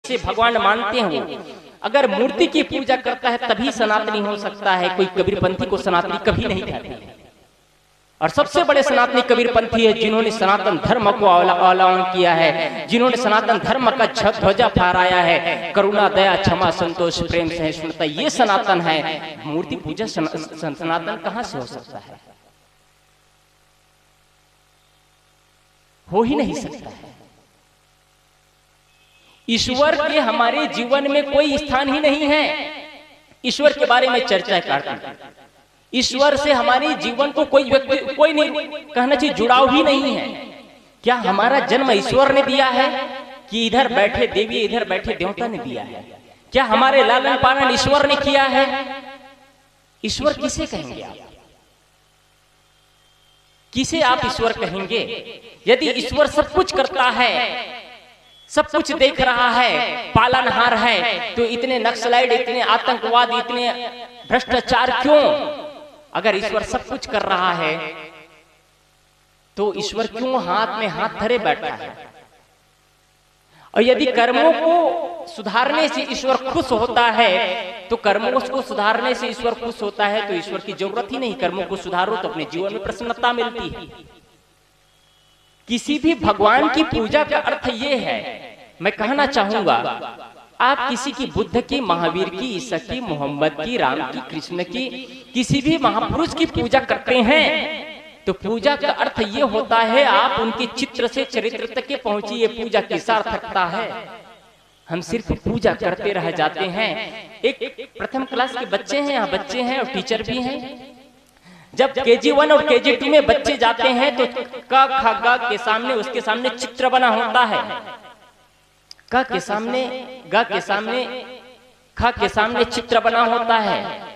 जिससे भगवान मानते हैं वो अगर मूर्ति की पूजा करता है तभी सनातनी हो सकता है। कोई कबीरपंथी को सनातनी कभी नहीं कहते हैं। और सबसे बड़े सनातनी कबीरपंथी है जिन्होंने सनातन धर्म को अवलंबन किया है, जिन्होंने सनातन धर्म का ध्वजा फहराया है। करुणा, दया, क्षमा, संतोष, प्रेम, सहिष्णुता, ये सनातन है। मूर्ति पूजा सनातन कहां से हो सकता है? हो ही नहीं सकता है। ईश्वर के हमारे जीवन में कोई स्थान ही नहीं है। ईश्वर के बारे में चर्चा करते हैं। ईश्वर से हमारे जीवन को कोई व्यक्ति, कोई नहीं कहना चाहिए, जुड़ाव ही नहीं है। क्या हमारा जन्म ईश्वर ने दिया है कि इधर बैठे देवी इधर बैठे देवता ने दिया है? क्या हमारे लालन पालन ईश्वर ने किया है? ईश्वर किसे कहेंगे आप? किसे आप ईश्वर कहेंगे? यदि ईश्वर सब कुछ करता है, सब कुछ देख रहा है, पालनहार है, तो इतने नक्सलाइट, इतने आतंकवाद, इतने भ्रष्टाचार क्यों? अगर ईश्वर सब कुछ कर रहा है तो ईश्वर क्यों हाथ में हाथ धरे बैठा है? और यदि कर्मों को सुधारने से ईश्वर खुश होता है तो कर्मों को सुधारने से ईश्वर खुश होता है तो ईश्वर की जरूरत ही नहीं। कर्मों को सुधारो तो अपने जीवन में प्रसन्नता मिलती है। किसी भी भगवान की पूजा का अर्थ ये है, मैं कहना चाहूंगा, आप किसी की, बुद्ध की, महावीर की, ईसा की, मोहम्मद की, राम की, कृष्ण की, किसी भी महापुरुष की पूजा करते हैं तो पूजा का अर्थ ये होता है आप उनके चित्र से चरित्र तक के पहुंचिए। पूजा की सार्थकता है। हम सिर्फ पूजा करते रह जाते हैं। एक प्रथम क्लास के बच्चे हैं, यहाँ बच्चे हैं और टीचर भी हैं। जब KG1 और KG2 में बच्चे जाते हैं तो क ख ग के सामने, उसके सामने चित्र बना होता है। क के सामने, ग के सामने, ख के सामने चित्र बना होता है।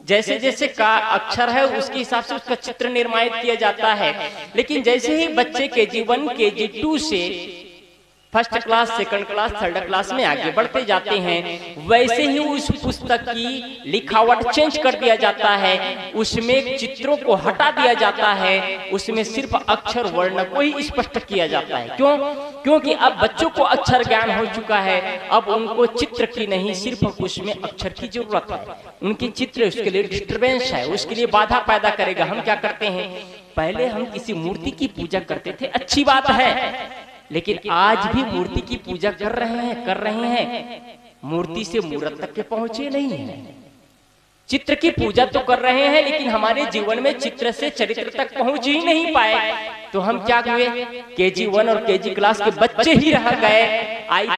जैसे जैसे का अक्षर है उसके हिसाब से उसका चित्र निर्माणित किया जाता है। लेकिन जैसे ही बच्चे KG1 KG2 से first class, second class, third class में आगे बढ़ते जाते हैं, वैसे ही उस पुस्तक की लिखावट चेंज कर दिया जाता है। उसमें चित्रों को हटा दिया जाता है। उसमें सिर्फ अक्षर वर्ण को ही स्पष्ट किया जाता है। क्यों? क्योंकि अब बच्चों को अक्षर ज्ञान हो चुका है। अब उनको चित्र की नहीं, सिर्फ उसमें अक्षर की जरूरत है। उनकी चित्र उसके लिए डिस्टर्बेंस है, उसके लिए बाधा पैदा करेगा। हम क्या करते हैं, पहले हम किसी मूर्ति की पूजा करते थे, अच्छी बात है, लेकिन आज भी मूर्ति की पूजा कर रहे हैं, मूर्ति से मूर्त तक के पहुंचे नहीं हैं। चित्र की पूजा तो कर रहे हैं लेकिन हमारे जीवन में चित्र से चरित्र तक पहुंच ही नहीं पाए। तो हम क्या हुए, KG1 और KG क्लास के बच्चे ही रह गए।